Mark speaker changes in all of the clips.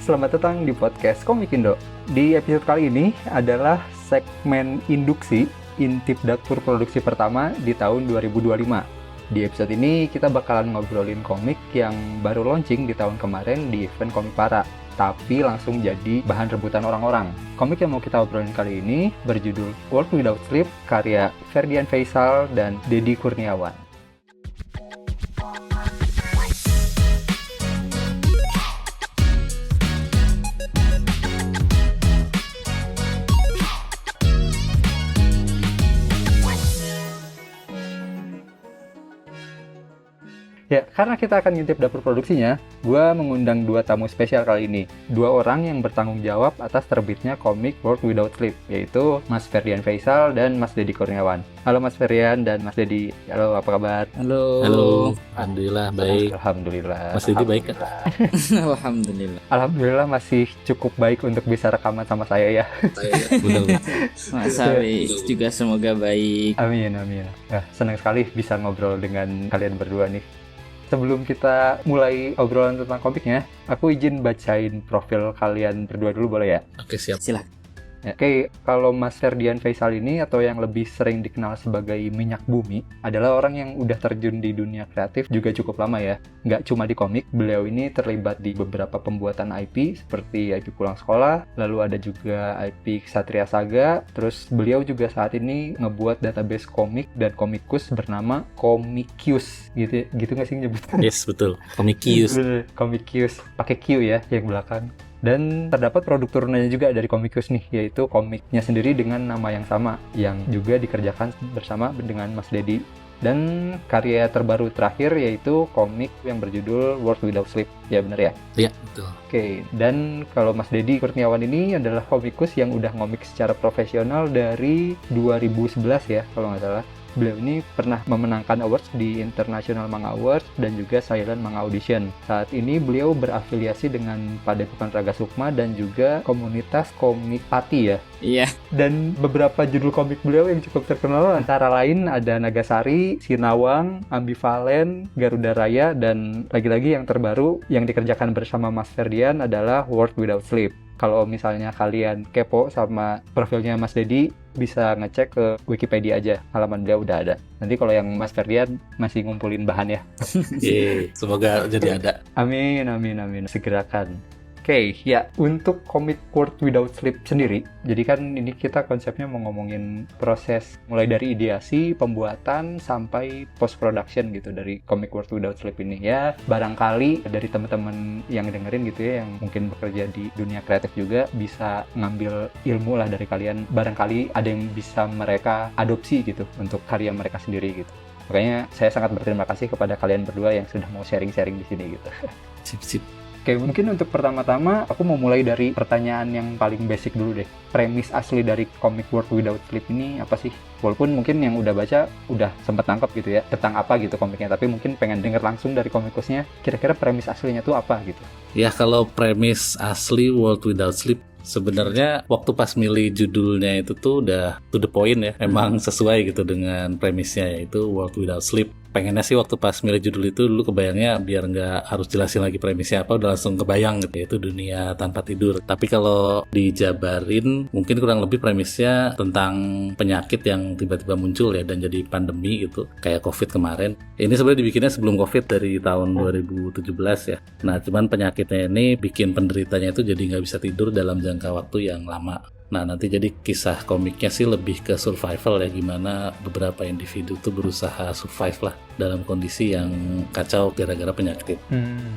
Speaker 1: selamat datang di podcast Komik Indo. Di episode kali ini adalah segmen induksi intip dapur produksi pertama di tahun 2025. Di episode ini kita bakalan ngobrolin komik yang baru launching di tahun kemarin di event Komikpara, tapi langsung jadi bahan rebutan orang-orang. Komik yang mau kita obrolin kali ini berjudul World Without Sleep, karya Ferdian Faisal dan Deddy Kurniawan. Ya, karena kita akan ngintip dapur produksinya, gue mengundang dua tamu spesial kali ini. Dua orang yang bertanggung jawab atas terbitnya komik World Without Sleep, yaitu Mas Ferdian Faisal dan Mas Deddy Kurniawan. Halo Mas Ferdian dan Mas Deddy, halo, apa kabar?
Speaker 2: Halo, Alhamdulillah baik.
Speaker 1: Alhamdulillah.
Speaker 2: Mas Deddy baik kan?
Speaker 3: Alhamdulillah.
Speaker 1: Alhamdulillah masih cukup baik untuk bisa rekaman sama saya ya.
Speaker 2: Benar.
Speaker 3: Mas Sawi juga semoga baik.
Speaker 1: Amin, amin. Nah, senang sekali bisa ngobrol dengan kalian berdua nih. Sebelum kita mulai obrolan tentang komiknya, aku izin bacain profil kalian berdua dulu boleh ya?
Speaker 2: Oke, siap.
Speaker 3: Silakan.
Speaker 1: Ya, oke, kalau Mas Ferdian Faisal ini atau yang lebih sering dikenal sebagai Minyak Bumi adalah orang yang udah terjun di dunia kreatif juga cukup lama ya. Nggak cuma di komik, beliau ini terlibat di beberapa pembuatan IP seperti IP Pulang Sekolah, lalu ada juga IP Ksatria Saga, terus beliau juga saat ini ngebuat database komik dan komikus bernama Komikius, gitu nggak sih nyebutnya?
Speaker 2: Yes, betul. Komikius.
Speaker 1: Komikius, pakai Q ya yang belakang. Dan terdapat produk turunannya juga dari Komikus nih, yaitu komiknya sendiri dengan nama yang sama, yang juga dikerjakan bersama dengan Mas Deddy. Dan karya terbaru terakhir yaitu komik yang berjudul World Without Sleep, ya bener ya?
Speaker 2: Iya, betul.
Speaker 1: Oke, dan kalau Mas Deddy Kurniawan ini adalah komikus yang udah ngomik secara profesional dari 2011 ya, kalau nggak salah. Beliau ini pernah memenangkan awards di International Manga Awards dan juga Silent Manga Audition. Saat ini beliau berafiliasi dengan Padepokan Raga Sukma dan juga komunitas komik Pati ya.
Speaker 3: Iya.
Speaker 1: Dan beberapa judul komik beliau yang cukup terkenal antara lain ada Nagasari, Sinawang, Ambivalen, Garuda Raya, dan lagi-lagi yang terbaru yang dikerjakan bersama Mas Ferdian adalah World Without Sleep. Kalau misalnya kalian kepo sama profilnya Mas Deddy, bisa ngecek ke Wikipedia aja, halaman beliau udah ada. Nanti kalau yang Mas Ferdian masih ngumpulin bahan ya.
Speaker 2: Semoga jadi ada.
Speaker 1: Amin, amin, amin. Segerakan. Oke, ya, untuk komik World Without Sleep sendiri, jadi kan ini kita konsepnya mau ngomongin proses mulai dari ideasi, pembuatan, sampai post-production gitu dari komik World Without Sleep ini. Ya, barangkali dari teman-teman yang dengerin gitu ya, yang mungkin bekerja di dunia kreatif juga, bisa ngambil ilmu lah dari kalian. Barangkali ada yang bisa mereka adopsi gitu untuk karya mereka sendiri gitu. Makanya saya sangat berterima kasih kepada kalian berdua yang sudah mau sharing-sharing di sini gitu.
Speaker 2: Sip.
Speaker 1: Oke, mungkin untuk pertama-tama aku mau mulai dari pertanyaan yang paling basic dulu deh. Premis asli dari komik World Without Sleep ini apa sih? Walaupun mungkin yang udah baca udah sempat nangkep gitu ya, tentang apa gitu komiknya, tapi mungkin pengen denger langsung dari komikusnya, kira-kira premis aslinya tuh apa gitu?
Speaker 2: Ya, kalau premis asli World Without Sleep, sebenarnya waktu pas milih judulnya itu tuh udah to the point ya. Emang sesuai gitu dengan premisnya, yaitu World Without Sleep. Pengennya sih waktu pas milih judul itu dulu kebayangnya biar nggak harus jelasin lagi premisnya apa, udah langsung kebayang gitu, yaitu dunia tanpa tidur. Tapi kalau dijabarin mungkin kurang lebih premisnya tentang penyakit yang tiba-tiba muncul ya dan jadi pandemi gitu, kayak COVID kemarin. Ini sebenarnya dibikinnya sebelum COVID dari tahun 2017 ya. Nah, cuman penyakitnya ini bikin penderitanya itu jadi nggak bisa tidur dalam jangka waktu yang lama. Nah, nanti jadi kisah komiknya sih lebih ke survival ya, gimana beberapa individu tuh berusaha survive lah dalam kondisi yang kacau gara-gara penyakit.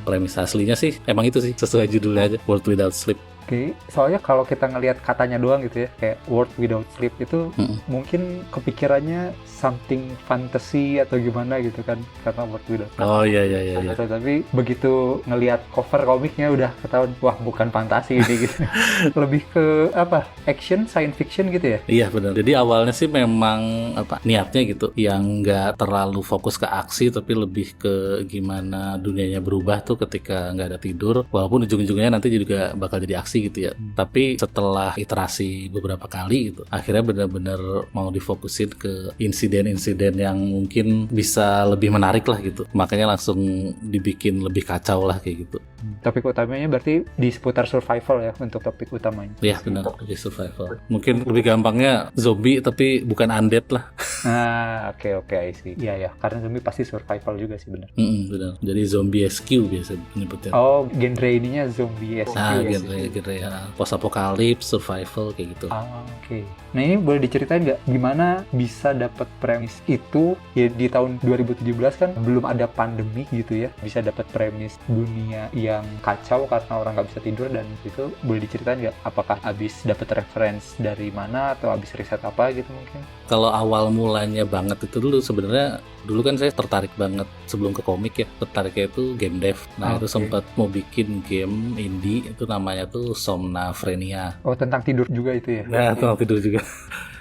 Speaker 2: Premis aslinya sih emang itu sih, sesuai judulnya aja, World Without Sleep.
Speaker 1: Oke, soalnya kalau kita ngelihat katanya doang gitu ya, kayak World Without Sleep itu mungkin kepikirannya something fantasy atau gimana gitu kan, karena World Without Sleep.
Speaker 2: Oh iya.
Speaker 1: Tapi begitu ngelihat cover komiknya udah ketahuan, wah bukan fantasi ini gitu. Lebih ke apa? Action, science fiction gitu ya?
Speaker 2: Iya benar. Jadi awalnya sih memang niatnya gitu, yang nggak terlalu fokus ke aksi, tapi lebih ke gimana dunianya berubah tuh ketika nggak ada tidur. Walaupun ujung-ujungnya nanti juga bakal jadi aksi iterasi gitu ya. Tapi setelah iterasi beberapa kali gitu, akhirnya benar-benar mau difokusin ke insiden-insiden yang mungkin bisa lebih menarik lah gitu. Makanya langsung dibikin lebih kacau lah kayak gitu.
Speaker 1: Topik utamanya berarti di seputar survival ya untuk topik utamanya.
Speaker 2: Iya benar, lebih survival. Mungkin lebih gampangnya zombie tapi bukan undead lah.
Speaker 1: Nah, oke, I see. Iya ya, karena zombie pasti survival juga sih benar.
Speaker 2: Benar. Jadi zombie SQ biasa menyebutnya.
Speaker 1: Oh, genre ininya zombie SQ
Speaker 2: Nah,
Speaker 1: ya.
Speaker 2: genre ya, post apokalips, survival kayak gitu.
Speaker 1: Oke. Nah, ini boleh diceritain nggak gimana bisa dapat premis itu ya di tahun 2017 kan belum ada pandemi gitu ya. Bisa dapat premis dunia yang kacau karena orang nggak bisa tidur, dan itu boleh diceritain nggak apakah habis dapat reference dari mana atau habis riset apa gitu mungkin?
Speaker 2: Kalau awal mulanya banget itu dulu kan saya tertarik banget sebelum ke komik ya, tertariknya itu game dev. Nah, itu sempat mau bikin game indie itu namanya tuh Somnafrenia.
Speaker 1: Oh, tentang tidur juga itu ya?
Speaker 2: Nah, tentang tidur juga.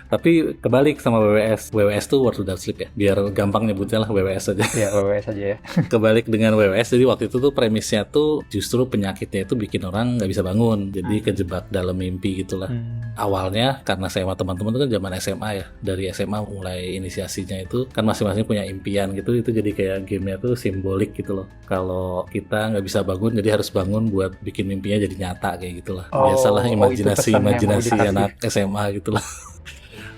Speaker 2: Tapi kebalik sama WWS. WWS tuh World Without Sleep ya. Biar gampang nyebutnya lah WWS aja.
Speaker 1: Ya, WWS aja ya.
Speaker 2: Kebalik dengan WWS, jadi waktu itu tuh premisnya tuh justru penyakitnya itu bikin orang nggak bisa bangun. Jadi kejebak dalam mimpi gitulah. Awalnya karena saya sama teman-teman itu kan zaman SMA ya. Dari SMA mulai inisiasinya itu kan masing-masing punya impian gitu. Itu jadi kayak gamenya tuh simbolik gitu loh. Kalau kita nggak bisa bangun, jadi harus bangun buat bikin mimpinya jadi nyata kayak gitulah. Biasalah imajinasi anak SMA gitulah.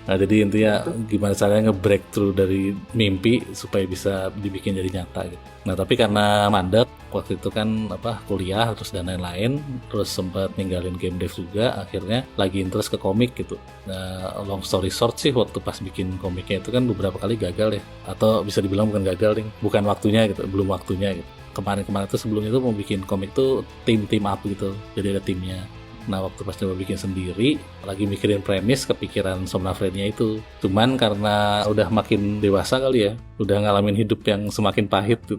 Speaker 2: Nah, jadi intinya gimana caranya nge-breakthrough dari mimpi supaya bisa dibikin jadi nyata gitu. Nah, tapi karena mandek waktu itu kan kuliah terus dan lain-lain, terus sempat ninggalin game dev juga, akhirnya lagi interest ke komik gitu. Nah, long story short sih, waktu pas bikin komiknya itu kan beberapa kali gagal ya, atau bisa dibilang bukan gagal nih, bukan waktunya gitu, belum waktunya gitu. Kemarin-kemarin tuh sebelum itu mau bikin komik tuh tim up gitu, jadi ada timnya. Nah, waktu pas coba bikin sendiri, lagi mikirin premis, kepikiran Somnafrenia itu. Cuman karena udah makin dewasa kali ya, udah ngalamin hidup yang semakin pahit gitu.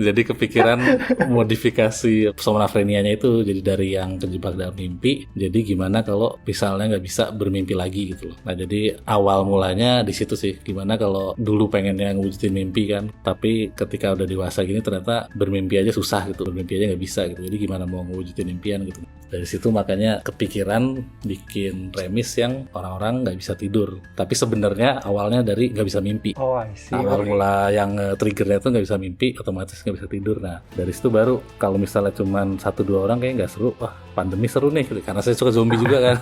Speaker 2: Jadi kepikiran modifikasi Somnafrenianya itu, jadi dari yang terjebak dalam mimpi, jadi gimana kalau misalnya nggak bisa bermimpi lagi gitu loh. Nah, jadi awal mulanya di situ sih, gimana kalau dulu pengennya ngewujudin mimpi kan, tapi ketika udah dewasa gini ternyata bermimpi aja susah gitu, bermimpi aja nggak bisa gitu. Jadi gimana mau ngewujudin impian gitu. Dari situ makanya kepikiran bikin premis yang orang-orang nggak bisa tidur, tapi sebenarnya awalnya dari nggak bisa mimpi.
Speaker 1: Oh, I see.
Speaker 2: Awal mula yang triggernya tuh nggak bisa mimpi, otomatis nggak bisa tidur. Nah, dari situ baru kalau misalnya cuman 1-2 orang kayak nggak seru. Wah, pandemi seru nih, karena saya suka zombie juga kan.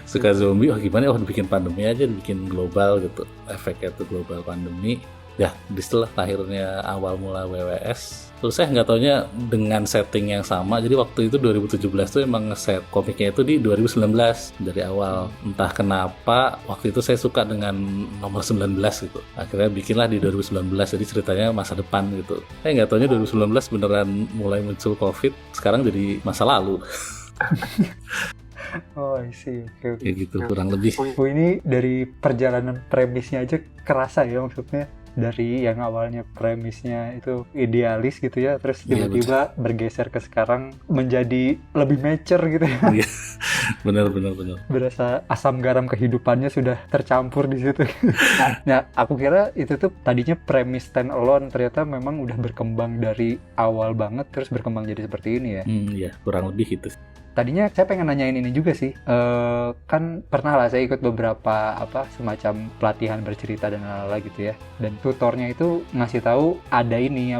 Speaker 2: Suka zombie, gimana bikin pandemi aja, bikin global gitu, efeknya tuh global pandemi. Ya, disitulah akhirnya awal mula WWS. Terus saya nggak taunya dengan setting yang sama. Jadi waktu itu 2017 tuh emang ngeset komiknya itu di 2019 dari awal. Entah kenapa waktu itu saya suka dengan nomor 19 gitu. Akhirnya bikinlah di 2019. Jadi ceritanya masa depan gitu. Nggak taunya 2019 beneran mulai muncul COVID. Sekarang jadi masa lalu.
Speaker 1: Oh, I see. Okay.
Speaker 2: Kayak gitu kurang lebih.
Speaker 1: Oh, ini dari perjalanan premisnya aja kerasa ya, maksudnya dari yang awalnya premisnya itu idealis gitu ya, terus tiba-tiba bergeser ke sekarang menjadi lebih mature gitu ya.
Speaker 2: Benar.
Speaker 1: Berasa asam garam kehidupannya sudah tercampur di situ. Nah, aku kira itu tuh tadinya premis stand alone, ternyata memang udah berkembang dari awal banget terus berkembang jadi seperti ini ya.
Speaker 2: Iya, kurang lebih gitu.
Speaker 1: Tadinya saya pengen nanyain ini juga sih, kan pernah lah saya ikut beberapa semacam pelatihan bercerita dan lain-lain gitu ya, dan tutornya itu ngasih tahu ada ini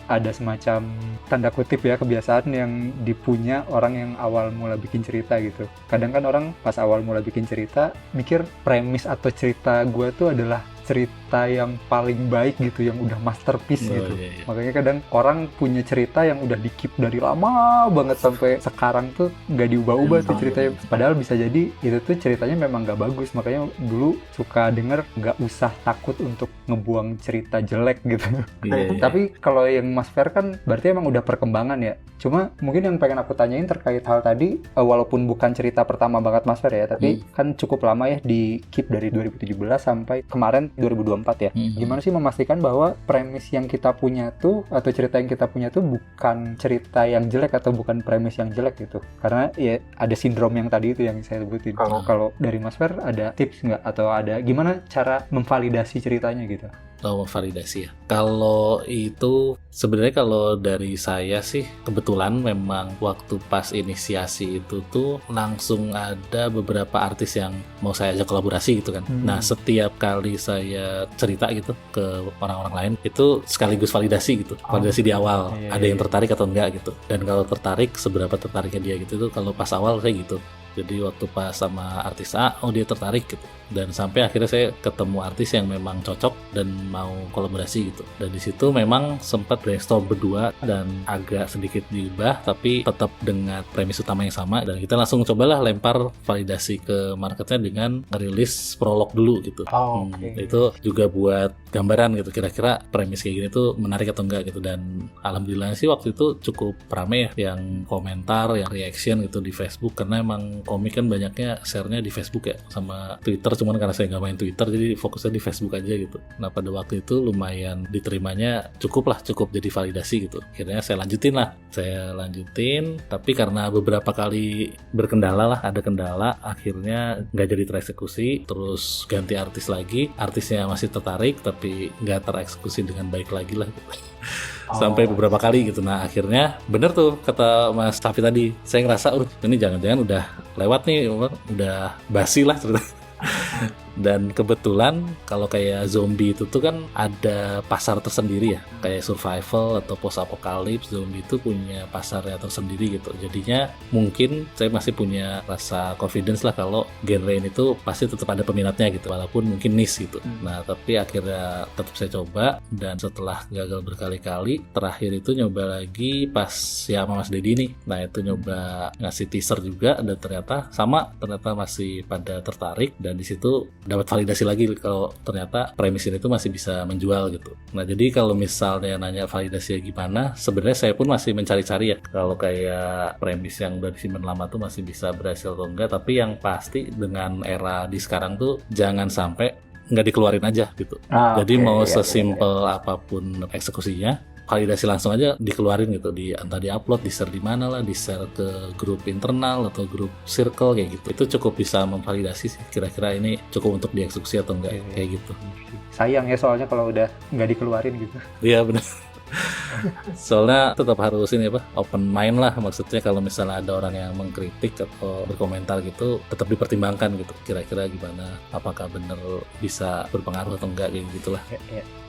Speaker 1: ada semacam tanda kutip ya kebiasaan yang dipunya orang yang awal mula bikin cerita gitu. Kadang kan orang pas awal mula bikin cerita mikir premis atau cerita gue tuh adalah cerita yang paling baik gitu, yang udah masterpiece gitu. Iya. Makanya kadang orang punya cerita yang udah di-keep dari lama banget sampai sekarang tuh nggak diubah-ubah tuh ceritanya. Padahal bisa jadi itu tuh ceritanya memang nggak bagus. Makanya dulu suka denger nggak usah takut untuk ngebuang cerita jelek gitu.
Speaker 2: Iya.
Speaker 1: Tapi kalau yang Mas Fer kan berarti emang udah perkembangan ya. Cuma mungkin yang pengen aku tanyain terkait hal tadi, walaupun bukan cerita pertama banget Mas Fer ya, tapi kan cukup lama ya di-keep dari 2017 sampai kemarin 2024 ya. Gimana sih memastikan bahwa premis yang kita punya tuh atau cerita yang kita punya tuh bukan cerita yang jelek atau bukan premis yang jelek gitu? Karena ya ada sindrom yang tadi itu yang saya sebutin. Kalau dari Mas Fer ada tips nggak atau ada gimana cara memvalidasi ceritanya gitu?
Speaker 2: atau validasi ya. Kalau itu sebenarnya kalau dari saya sih kebetulan memang waktu pas inisiasi itu tuh langsung ada beberapa artis yang mau saya ajak kolaborasi gitu kan. Nah setiap kali saya cerita gitu ke orang-orang lain itu sekaligus validasi gitu. Validasi di awal, ada yang tertarik atau enggak gitu. Dan kalau tertarik seberapa tertariknya dia gitu tuh kalau pas awal saya gitu. Jadi waktu pas sama artis A, oh dia tertarik gitu. Dan sampai akhirnya saya ketemu artis yang memang cocok dan mau kolaborasi gitu. Dan di situ memang sempat brainstorm berdua dan agak sedikit diubah, tapi tetap dengan premis utama yang sama. Dan kita langsung cobalah lempar validasi ke marketnya dengan ngerilis prolog dulu gitu. Itu juga buat gambaran gitu. Kira-kira premis kayak gini tuh menarik atau enggak gitu. Dan alhamdulillah sih waktu itu cukup rame ya yang komentar, yang reaction gitu di Facebook, karena emang komik kan banyaknya share-nya di Facebook ya sama Twitter, cuman karena saya nggak main Twitter jadi fokusnya di Facebook aja gitu. Nah pada waktu itu lumayan diterimanya, cukup jadi validasi gitu. Akhirnya saya lanjutin tapi karena beberapa kali ada kendala akhirnya nggak jadi tereksekusi, terus ganti artis lagi, artisnya masih tertarik tapi nggak tereksekusi dengan baik lagi lah gitu. Sampai beberapa kali gitu. Nah akhirnya bener tuh kata Mas Safi tadi, saya ngerasa ini jangan-jangan udah lewat nih, udah basi lah cerita. Dan kebetulan kalau kayak zombie itu tuh kan ada pasar tersendiri ya, kayak survival atau post apocalypse, zombie itu punya pasarnya tersendiri gitu. Jadinya mungkin saya masih punya rasa confidence lah kalau genre ini tuh pasti tetap ada peminatnya gitu, walaupun mungkin niche gitu. Nah tapi akhirnya tetap saya coba, dan setelah gagal berkali-kali, terakhir itu nyoba lagi pas ya sama Mas Dedi nih. Nah itu nyoba ngasih teaser juga, dan ternyata masih pada tertarik, dan di situ dapat validasi lagi kalau ternyata premis ini tuh masih bisa menjual gitu. Nah jadi kalau misalnya nanya validasinya gimana, sebenarnya saya pun masih mencari-cari ya, kalau kayak premis yang udah disimpan lama tuh masih bisa berhasil atau enggak. Tapi yang pasti dengan era di sekarang tuh jangan sampai nggak dikeluarin aja gitu. Jadi mau sesimpel apapun eksekusinya, validasi langsung aja dikeluarin gitu, entah di-upload, di-share di mana lah, di-share ke grup internal atau grup circle kayak gitu. Itu cukup bisa memvalidasi sih, kira-kira ini cukup untuk dieksekusi atau enggak, kayak gitu.
Speaker 1: Sayang ya soalnya kalau udah nggak dikeluarin gitu.
Speaker 2: Iya benar. Soalnya tetap harus open mind lah, maksudnya kalau misalnya ada orang yang mengkritik atau berkomentar gitu, tetap dipertimbangkan gitu, kira-kira gimana, apakah benar bisa berpengaruh atau enggak, kayak gitulah.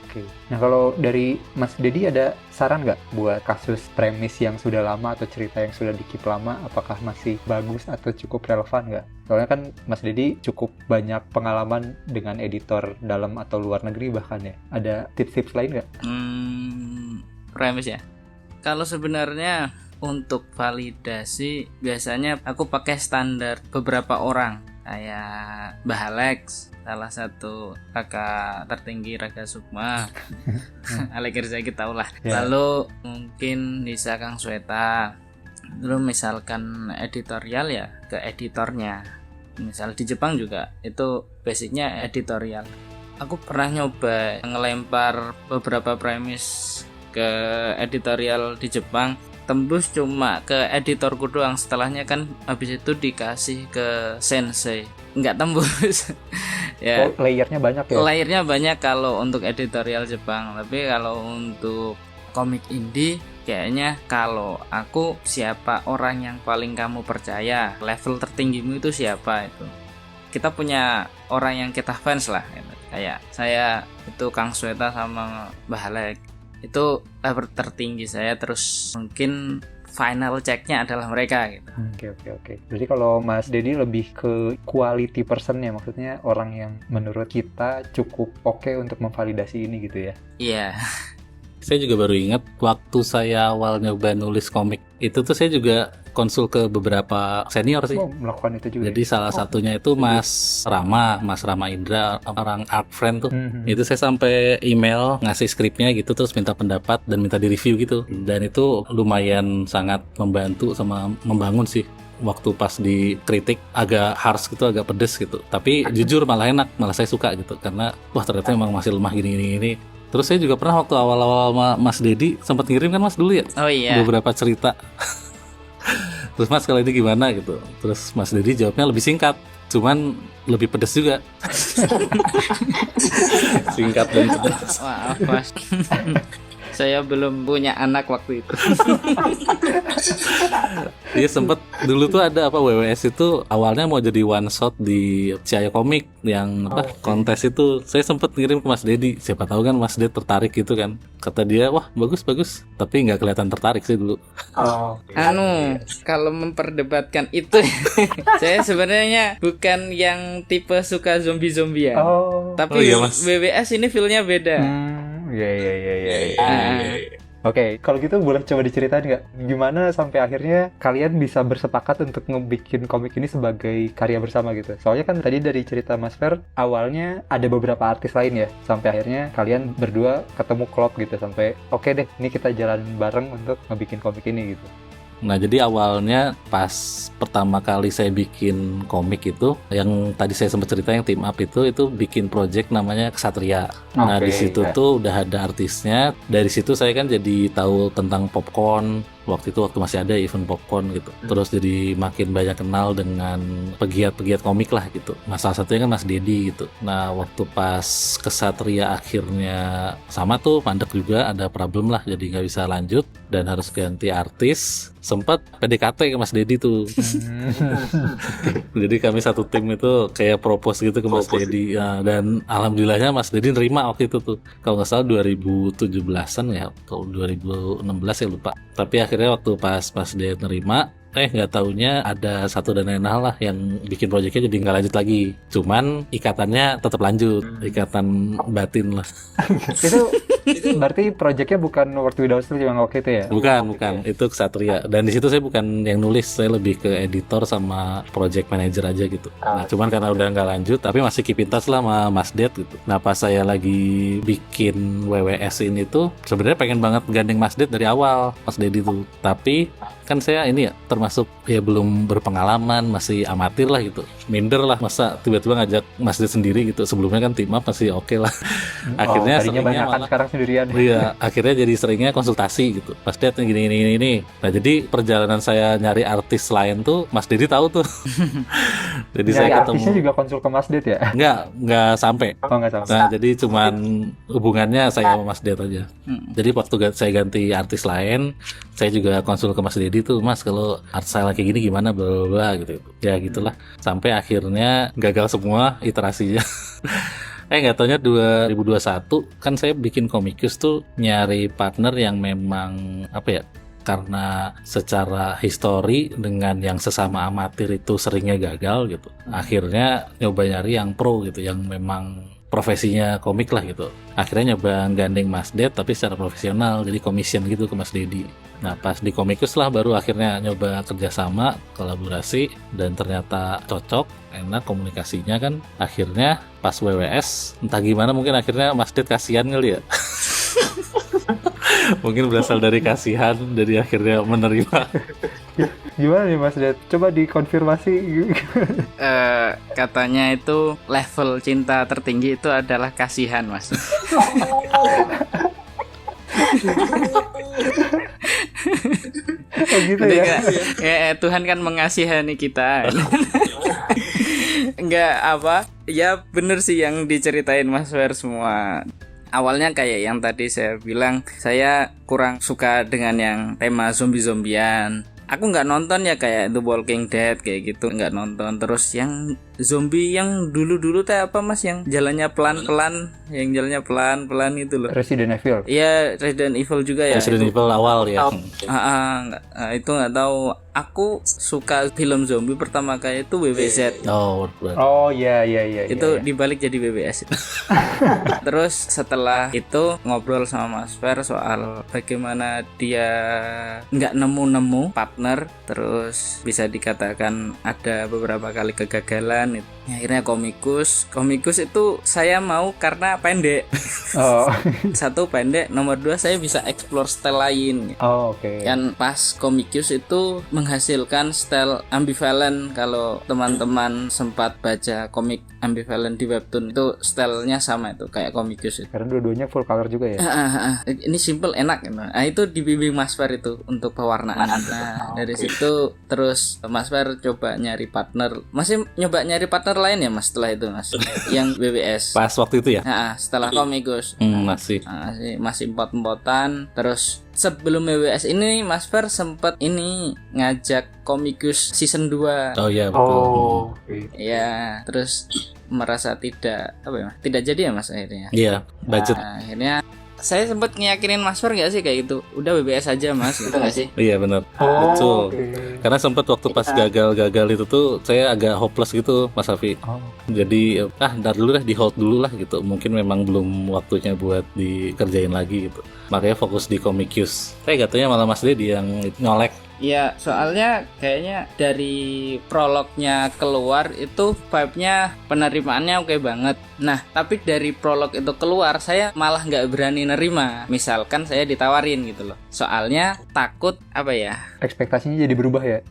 Speaker 1: Oke. Nah kalau dari Mas Dedi ada saran nggak buat kasus premis yang sudah lama atau cerita yang sudah di-keep lama, apakah masih bagus atau cukup relevan nggak? Soalnya kan Mas Dedi cukup banyak pengalaman dengan editor dalam atau luar negeri bahkan ya. Ada tips-tips lain nggak?
Speaker 3: Premis ya. Kalau sebenarnya untuk validasi biasanya aku pakai standar beberapa orang, kayak Mbah Alex, salah satu kakak tertinggi Raga Sukma. Alex Rizaki tau lah. Lalu mungkin Nisa Kang Sweta. Lalu misalkan editorial ya ke editornya. Misal di Jepang juga itu basicnya editorial. Aku pernah nyoba ngelempar beberapa premis ke editorial di Jepang, tembus cuma ke editorku doang. Setelahnya kan habis itu dikasih ke sensei, nggak tembus. Ya,
Speaker 1: layernya banyak ya?
Speaker 3: Layernya banyak kalau untuk editorial Jepang. Tapi kalau untuk komik indie, kayaknya kalau aku, siapa orang yang paling kamu percaya, level tertinggimu itu siapa itu. Kita punya orang yang kita fans lah gitu. Kayak saya itu Kang Sweta sama Mbah Alex, itu level tertinggi saya, terus mungkin final checknya adalah mereka gitu.
Speaker 1: Oke. Jadi kalau Mas Dedi lebih ke quality person ya, maksudnya orang yang menurut kita cukup oke untuk memvalidasi ini gitu ya?
Speaker 3: Iya.
Speaker 2: Saya juga baru ingat waktu saya awal nyoba nulis komik itu tuh saya juga konsul ke beberapa senior sih.
Speaker 1: Melakukan itu juga.
Speaker 2: Jadi salah satunya itu Mas Rama Indra, orang art friend tuh. Itu saya sampai email ngasih skripnya gitu, terus minta pendapat dan minta di-review gitu. Dan itu lumayan sangat membantu sama membangun sih. Waktu pas dikritik agak harsh gitu, agak pedes gitu. Tapi jujur malah enak, malah saya suka gitu. Karena wah ternyata emang masih lemah gini. Terus saya juga pernah waktu awal-awal Mas Dedi sempat ngirim kan Mas dulu ya?
Speaker 3: Oh iya.
Speaker 2: Beberapa cerita. Terus Mas kalau ini gimana gitu. Terus Mas Dedi jawabnya lebih singkat. cuman lebih pedes juga. Singkat dan pedas.
Speaker 3: Maaf Mas. Saya belum punya anak waktu itu.
Speaker 2: Iya sempet dulu tuh ada apa WWS itu awalnya mau jadi one shot di Cahaya Komik yang apa kontes itu. Saya sempet ngirim ke Mas Dedi. Siapa tahu kan Mas Dedi tertarik gitu kan. Kata dia wah bagus, tapi nggak kelihatan tertarik sih dulu.
Speaker 3: Kalau memperdebatkan itu, saya sebenarnya bukan yang tipe suka zombie-zombian. Tapi
Speaker 2: iya, Mas.
Speaker 3: WWS ini feel-nya beda.
Speaker 1: Iya. Oke, kalau gitu boleh coba diceritain nggak gimana sampai akhirnya kalian bisa bersepakat untuk ngebikin komik ini sebagai karya bersama gitu? Soalnya kan tadi dari cerita Mas Fer, awalnya ada beberapa artis lain ya, sampai akhirnya kalian berdua ketemu klop gitu, sampai oke deh, ini kita jalan bareng untuk ngebikin komik ini gitu.
Speaker 2: Nah jadi awalnya pas pertama kali saya bikin komik itu, yang tadi saya sempat cerita yang team up itu bikin project namanya Ksatria. Nah di situ tuh udah ada artisnya. Dari situ saya kan jadi tahu tentang popcorn. Waktu masih ada event popcorn gitu. Terus jadi makin banyak kenal dengan pegiat-pegiat komik lah gitu. Nah salah satunya kan Mas Dedi gitu. Nah waktu pas Ksatria akhirnya sama tuh mandek juga, ada problem lah, jadi nggak bisa lanjut dan harus ganti artis. Sempat PDKT ke Mas Dedi tuh. Jadi kami satu tim itu kayak propose gitu ke Mas Dedi. Ya, dan alhamdulillahnya Mas Dedi nerima waktu itu tuh. Kalau nggak salah 2017an ya, atau 2016 ya lupa. Tapi akhirnya waktu pas dia nerima, nggak taunya ada satu dan lain hal lah yang bikin proyeknya jadi nggak lanjut lagi. Cuman ikatannya tetap lanjut, ikatan batin lah.
Speaker 1: itu berarti proyeknya bukan World Without Sleep yang waktu itu ya?
Speaker 2: Bukan, itu Ksatria. Dan di situ saya bukan yang nulis, saya lebih ke editor sama project manager aja gitu. Nah cuman karena udah nggak lanjut, tapi masih keep in touch lah sama Mas Ded gitu. Nah pas saya lagi bikin WWS ini tuh sebenarnya pengen banget gandeng Mas Ded dari awal, Mas Dedi tuh. Tapi kan saya ini ya termasuk ya belum berpengalaman, masih amatir lah gitu, minder lah, masa tiba-tiba ngajak Mas Ded sendiri gitu. Sebelumnya kan tim up masih oke lah. Akhirnya seringnya malah
Speaker 1: sekarang sendirian.
Speaker 2: Iya, akhirnya jadi seringnya konsultasi gitu. Mas Ded gini. Nah jadi perjalanan saya nyari artis lain tuh Mas Dedi tahu tuh. Jadi saya ketemu.
Speaker 1: Artisnya juga konsul ke Mas Ded ya?
Speaker 2: Nggak sampai.
Speaker 1: Nggak sampai.
Speaker 2: Nah jadi cuman hubungannya saya sama Mas Ded aja. Jadi waktu saya ganti artis lain, saya juga konsul ke Mas Dedi tuh, Mas kalau art style kayak gini gimana bla bla gitu. Ya gitulah. Sampai akhirnya gagal semua iterasinya. Nggak taunya 2021 kan saya bikin Komikus tuh nyari partner yang memang apa ya, karena secara histori dengan yang sesama amatir itu seringnya gagal gitu. Akhirnya nyoba nyari yang pro gitu, yang memang profesinya komik lah gitu. Akhirnya nyoba gandeng Mas Ded tapi secara profesional, jadi commission gitu ke Mas Dedi. Nah pas di Komikus lah baru akhirnya nyoba kerjasama, kolaborasi, dan ternyata cocok, enak komunikasinya kan. Akhirnya pas WWS entah gimana mungkin akhirnya Mas Ded kasihan kali ya. Mungkin berasal dari kasihan, dari akhirnya menerima.
Speaker 1: Gimana nih Mas Ded? Coba dikonfirmasi.
Speaker 3: Katanya itu level cinta tertinggi itu adalah kasihan, Mas.
Speaker 1: Gitu ya.
Speaker 3: Tuhan kan mengasihani kita. Enggak apa? Ya bener sih yang diceritain Mas Fer semua. Awalnya kayak yang tadi saya bilang, saya kurang suka dengan yang tema zombie-zombian. Aku nggak nonton ya kayak The Walking Dead kayak gitu, nggak nonton. Terus yang zombie yang dulu teh apa Mas, yang jalannya pelan-pelan, itu loh.
Speaker 1: Resident Evil.
Speaker 3: Iya, Resident Evil juga ya.
Speaker 2: Resident Evil awal ya.
Speaker 3: Itu nggak tahu. Aku suka film zombie pertama kali itu WWZ.
Speaker 1: Oh iya.
Speaker 3: Itu dibalik jadi WWS. Terus setelah itu ngobrol sama Mas Fer soal bagaimana dia nggak nemu partner, terus bisa dikatakan ada beberapa kali kegagalan. Akhirnya komikus itu saya mau karena pendek.
Speaker 1: Oh.
Speaker 3: Satu pendek, nomor dua saya bisa explore style lain.
Speaker 1: Oh, oke.
Speaker 3: Kan pas komikus itu menghasilkan style ambivalen. Kalau teman-teman sempat baca komik ambivalen di webtoon itu stylenya sama itu kayak komikus itu.
Speaker 1: Karena dua-duanya full color juga ya.
Speaker 3: Ini simple enak. Nah itu dibimbing Mas Fer itu untuk pewarnaan. Nah dari situ terus Mas Fer coba nyari partner. Masih nyoba nyari partner lain ya Mas setelah itu Mas? Yang BBS.
Speaker 2: Pas waktu itu ya?
Speaker 3: Setelah komikus.
Speaker 2: Masih.
Speaker 3: Masih empot-empotan. Terus sebelum BBS ini Mas Fer sempet ini ngajak komikus season 2.
Speaker 2: Oh iya betul.
Speaker 1: Oh.
Speaker 3: Ya, terus merasa tidak jadi ya Mas akhirnya.
Speaker 2: Iya, budget.
Speaker 3: Nah, akhirnya saya sempat ngeyakinin Mas Fer nggak sih kayak gitu, udah BBS aja Mas, gitu nggak sih?
Speaker 2: Iya benar,
Speaker 1: Oh,
Speaker 2: betul.
Speaker 1: oke.
Speaker 2: Karena sempat waktu pas gagal itu tuh saya agak hopeless gitu, Mas Afi.
Speaker 1: Oh.
Speaker 2: Jadi ntar dulu di hold dulu lah gitu. Mungkin memang belum waktunya buat dikerjain lagi gitu. Makanya fokus di Komikus. Katanya malah Mas Dedi yang nyolek.
Speaker 3: Iya, soalnya kayaknya dari prolognya keluar itu vibe-nya penerimaannya oke banget. Nah, tapi dari prolog itu keluar saya malah nggak berani nerima. Misalkan saya ditawarin gitu loh. Soalnya takut
Speaker 1: Ekspektasinya jadi berubah ya.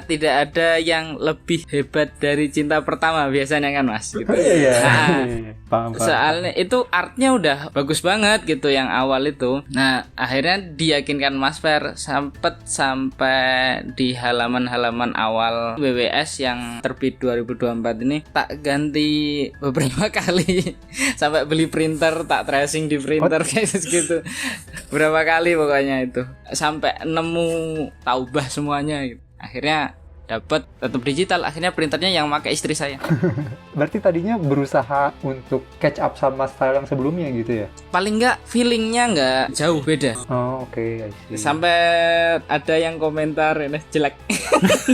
Speaker 3: Tidak ada yang lebih hebat dari cinta pertama biasanya kan Mas gitu.
Speaker 1: Iya. Paham.
Speaker 3: Soalnya itu artnya udah bagus banget gitu yang awal itu. Nah akhirnya diyakinkan Mas Fer sampai di halaman-halaman awal WWS yang terbit 2024 ini tak ganti beberapa kali. Sampai beli printer, tak tracing di printer kayak gitu. Berapa kali pokoknya itu sampai nemu taubah semuanya gitu. Akhirnya dapat tetap digital, akhirnya printernya yang pakai istri saya.
Speaker 1: Berarti tadinya berusaha untuk catch up sama style yang sebelumnya gitu ya?
Speaker 3: Paling nggak feelingnya nggak jauh beda.
Speaker 1: Oh, oke, I see.
Speaker 3: Sampai ada yang komentar ini jelek.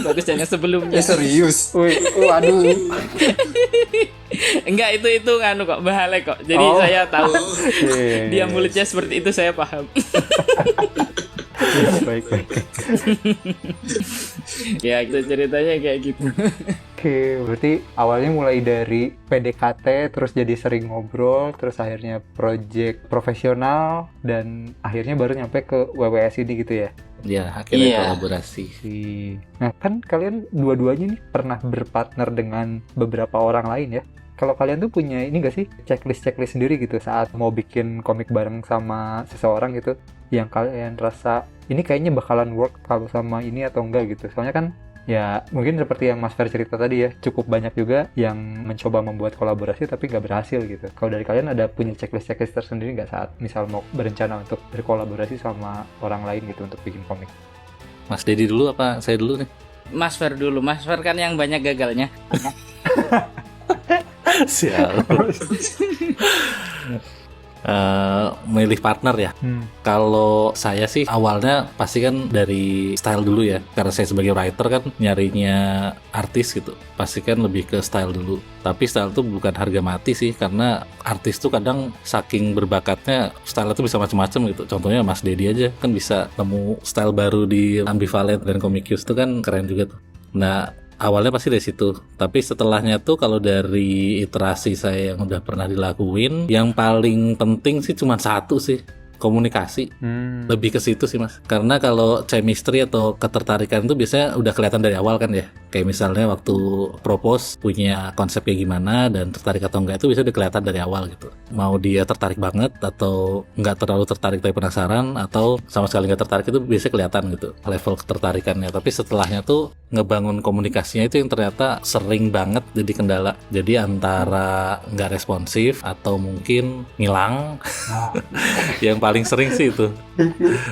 Speaker 3: Bagus jadinya sebelumnya.
Speaker 1: Serius? Wih, waduh.
Speaker 3: Enggak, itu nganu kok, bahale kok. Jadi saya tahu dia mulutnya seperti itu, saya paham.
Speaker 1: Baik.
Speaker 3: Ya itu ceritanya kayak gitu.
Speaker 1: Oke, berarti awalnya mulai dari PDKT, terus jadi sering ngobrol, terus akhirnya project profesional, dan akhirnya baru nyampe ke WWS ini gitu ya?
Speaker 2: Ya, akhirnya
Speaker 3: Iya.
Speaker 2: kolaborasi.
Speaker 1: Nah, kan kalian dua-duanya nih pernah berpartner dengan beberapa orang lain ya? Kalau kalian tuh punya ini gak sih, checklist sendiri gitu saat mau bikin komik bareng sama seseorang gitu, yang kalian rasa ini kayaknya bakalan work kalau sama ini atau enggak gitu? Soalnya kan ya mungkin seperti yang Mas Fer cerita tadi ya, cukup banyak juga yang mencoba membuat kolaborasi tapi nggak berhasil gitu. Kalau dari kalian ada punya checklist tersendiri nggak saat misal mau berencana untuk berkolaborasi sama orang lain gitu untuk bikin komik?
Speaker 2: Mas Dedi dulu apa saya dulu nih?
Speaker 3: Mas Fer dulu, Mas Fer kan yang banyak gagalnya.
Speaker 2: Sial. Milih partner ya. Kalau saya sih awalnya pasti kan dari style dulu ya, karena saya sebagai writer kan nyarinya artis gitu, pasti kan lebih ke style dulu. Tapi style tuh bukan harga mati sih, karena artis tuh kadang saking berbakatnya style itu bisa macam-macam gitu. Contohnya Mas Dedi aja kan bisa nemu style baru di Ambivalent dan Komikus tuh kan keren juga tuh. Nah awalnya pasti dari situ, tapi setelahnya tuh kalau dari iterasi saya yang udah pernah dilakuin, yang paling penting sih cuma satu sih, komunikasi. Lebih ke situ sih Mas, karena kalau chemistry atau ketertarikan itu biasanya udah kelihatan dari awal kan ya, kayak misalnya waktu propose punya konsep kayak gimana dan tertarik atau enggak itu bisa udah kelihatan dari awal gitu, mau dia tertarik banget atau nggak terlalu tertarik tapi penasaran atau sama sekali nggak tertarik, itu biasanya kelihatan gitu level ketertarikannya. Tapi setelahnya tuh ngebangun komunikasinya itu yang ternyata sering banget jadi kendala, jadi antara nggak responsif atau mungkin ngilang. Yang paling sering sih itu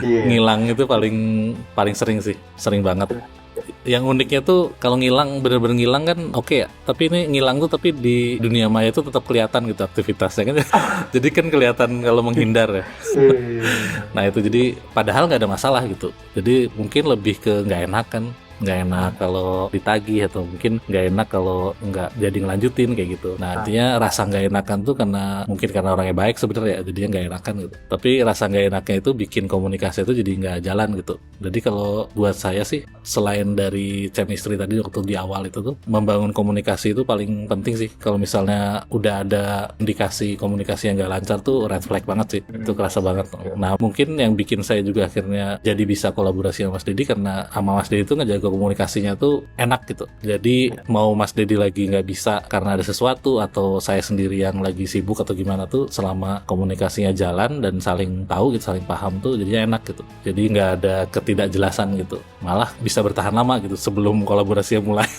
Speaker 2: ngilang, itu paling sering sih, sering banget. Yang uniknya tuh kalau ngilang, bener-bener ngilang kan oke ya, tapi ini ngilang tuh tapi di dunia maya itu tetap kelihatan gitu aktivitasnya kan. Jadi kan kelihatan kalau menghindar ya. Nah itu jadi padahal nggak ada masalah gitu, jadi mungkin lebih ke nggak enak kan. nggak enak kalau ditagih, atau mungkin nggak enak kalau nggak jadi ngelanjutin kayak gitu. Nah artinya rasa nggak enakan tuh mungkin karena orangnya baik sebenarnya, jadinya nggak enakan gitu. Tapi rasa nggak enaknya itu bikin komunikasi itu jadi nggak jalan gitu. Jadi kalau buat saya sih, selain dari chemistry tadi waktu di awal itu tuh, membangun komunikasi itu paling penting sih. Kalau misalnya udah ada indikasi komunikasi yang nggak lancar tuh red flag banget sih. Itu kerasa banget. Nah mungkin yang bikin saya juga akhirnya jadi bisa kolaborasi sama Mas Dedi, karena sama Mas Dedi tuh ngejaga komunikasinya tuh enak gitu. Jadi mau Mas Dedi lagi nggak bisa karena ada sesuatu, atau saya sendiri yang lagi sibuk atau gimana tuh, selama komunikasinya jalan dan saling tahu gitu, saling paham tuh jadinya enak gitu. Jadi nggak ada ketidakjelasan gitu, malah bisa bertahan lama gitu sebelum kolaborasinya mulai.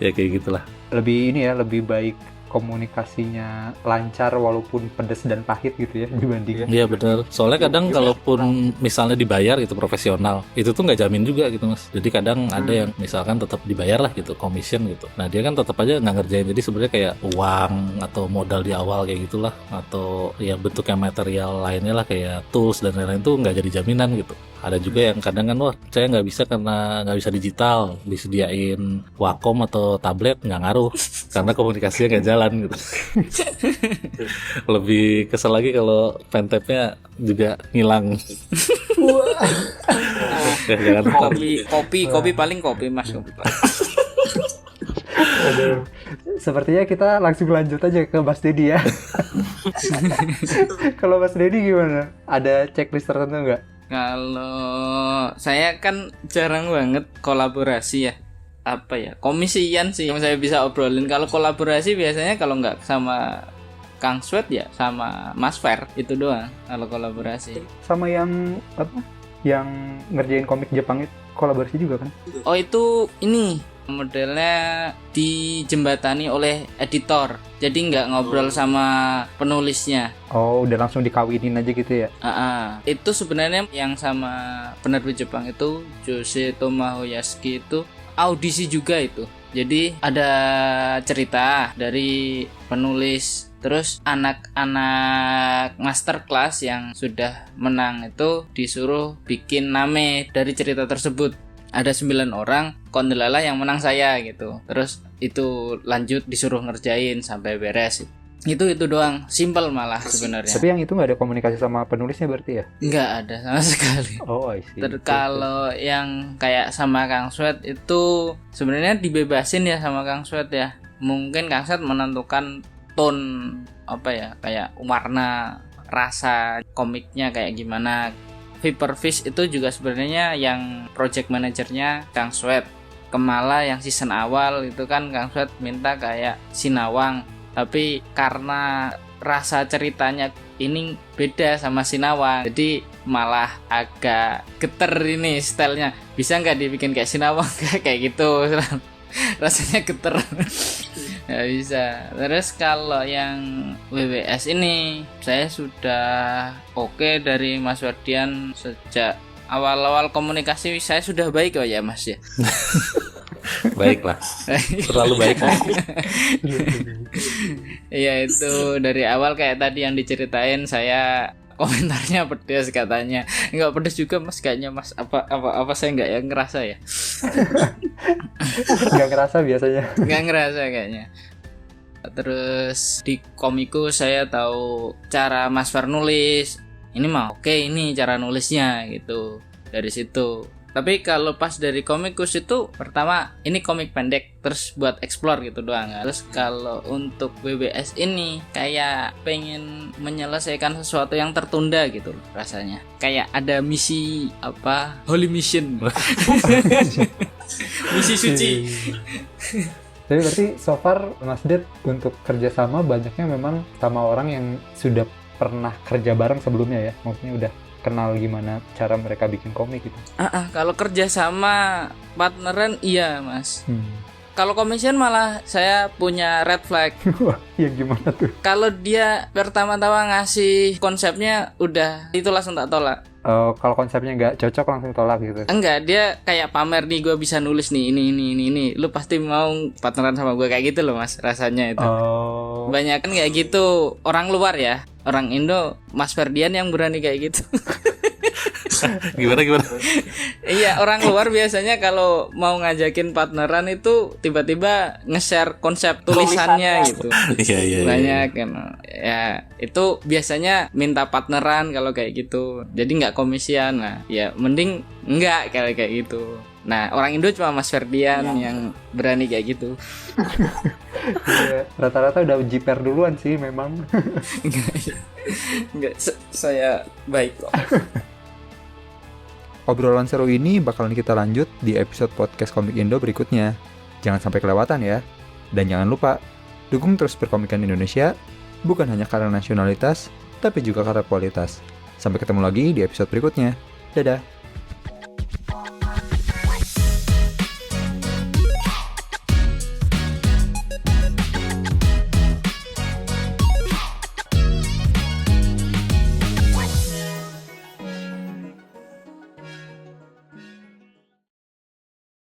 Speaker 2: Ya kayak gitulah.
Speaker 1: Lebih baik komunikasinya lancar walaupun pedas dan pahit gitu ya, dibanding.
Speaker 2: Iya benar. Soalnya kadang kalaupun misalnya dibayar gitu profesional, itu tuh nggak jamin juga gitu Mas. Jadi kadang ada yang misalkan tetap dibayar lah gitu, commission gitu. Nah dia kan tetap aja nggak ngerjain. Jadi sebenarnya kayak uang atau modal di awal kayak gitulah, atau ya bentuknya material lainnya lah kayak tools dan lain-lain tuh nggak jadi jaminan gitu. Ada juga yang kadang kan, wah saya nggak bisa karena nggak bisa digital, disediain Wacom atau tablet nggak ngaruh karena komunikasinya nggak jalan gitu. Lebih kesel lagi kalau pentapnya juga ngilang. Ya, jangan
Speaker 3: Kopi paling kopi Mas.
Speaker 1: Sepertinya kita langsung lanjut aja ke Mas Dedi ya. Kalau Mas Dedi gimana? Ada checklist tertentu nggak?
Speaker 3: Kalau saya kan jarang banget kolaborasi ya. Apa ya, komisian sih yang saya bisa obrolin. Kalau kolaborasi biasanya kalau nggak sama Kang Sweat ya sama Mas Fer, itu doang kalau kolaborasi.
Speaker 1: Sama yang apa? Yang ngerjain komik Jepang itu kolaborasi juga kan?
Speaker 3: Oh itu ini modelnya dijembatani oleh editor, jadi nggak ngobrol sama penulisnya.
Speaker 1: Oh udah langsung dikawinin aja gitu ya?
Speaker 3: Itu sebenarnya yang sama penerbit Jepang itu Jose Tomohoyasuki itu audisi juga itu. Jadi ada cerita dari penulis, terus anak-anak masterclass yang sudah menang itu disuruh bikin name dari cerita tersebut. Ada 9 orang, kondelala yang menang saya gitu. Terus itu lanjut disuruh ngerjain sampai beres. Itu doang, simple malah sebenarnya.
Speaker 1: Tapi yang itu nggak ada komunikasi sama penulisnya berarti ya?
Speaker 3: Nggak ada sama sekali.
Speaker 1: Oh I see.
Speaker 3: Kalau yang kayak sama Kang Sweat itu sebenarnya dibebasin ya sama Kang Sweat ya. Mungkin Kang Sweat menentukan tone apa ya, kayak warna, rasa komiknya kayak gimana. Viperfish itu juga sebenarnya yang project manajernya Kang Sweat. Kemala yang season awal itu kan Kang Sweat minta kayak Sinawang, tapi karena rasa ceritanya ini beda sama Sinawang, jadi malah agak geter ini stylenya. Bisa nggak dibikin kayak Sinawang kayak gitu? Rasanya geter. Nggak bisa. Terus kalau yang WWS ini saya sudah oke dari Mas Wardian sejak awal-awal komunikasi. Saya sudah baik ya Mas ya.
Speaker 2: Baiklah, terlalu baik.
Speaker 3: Iya itu dari awal kayak tadi yang diceritain, saya komentarnya pedas katanya. Nggak pedas juga Mas kayaknya Mas. Apa saya nggak yang ngerasa ya?
Speaker 1: Nggak ngerasa biasanya.
Speaker 3: Nggak ngerasa kayaknya. Terus di komiku saya tahu cara Mas Far nulis. Ini mah oke, ini cara nulisnya gitu. Dari situ. Tapi kalau pas dari komikus itu pertama ini komik pendek, terus buat explore gitu doang. Terus kalau untuk WBS ini kayak pengen menyelesaikan sesuatu yang tertunda gitu loh rasanya. Kayak ada misi apa? Holy mission. Misi suci.
Speaker 1: Jadi berarti so far Mas Ded untuk kerjasama banyaknya memang sama orang yang sudah pernah kerja bareng sebelumnya ya? Maksudnya udah kenal gimana cara mereka bikin komik gitu.
Speaker 3: Kalau kerja sama partneran iya Mas. Kalau commission malah saya punya red flag.
Speaker 1: Wah, ya gimana tuh?
Speaker 3: Kalau dia pertama-tama ngasih konsepnya udah itu langsung tak tolak.
Speaker 1: Kalau konsepnya nggak cocok langsung tolak gitu?
Speaker 3: Enggak, dia kayak pamer nih, gue bisa nulis nih ini. Lu pasti mau partneran sama gue kayak gitu loh Mas, rasanya itu. Banyak kan kayak gitu orang luar ya. Orang Indo, Mas Ferdian yang berani kayak gitu.
Speaker 2: Gimana?
Speaker 3: Iya, orang luar biasanya kalau mau ngajakin partneran itu tiba-tiba nge-share konsep tulisannya gitu.
Speaker 2: Iya.
Speaker 3: Banyak kan. Ya, itu biasanya minta partneran kalau kayak gitu. Jadi nggak komisian. Nah, ya mending enggak kalau kayak gitu. Nah, orang Indo cuma Mas Ferdian yang berani kayak gitu.
Speaker 1: Ya, rata-rata udah jiper duluan sih memang.
Speaker 3: Enggak, saya baik kok.
Speaker 1: Obrolan seru ini bakalan kita lanjut di episode podcast Komik Indo berikutnya. Jangan sampai kelewatan ya. Dan jangan lupa, dukung terus perkomikan Indonesia, bukan hanya karena nasionalitas, tapi juga karena kualitas. Sampai ketemu lagi di episode berikutnya. Dadah!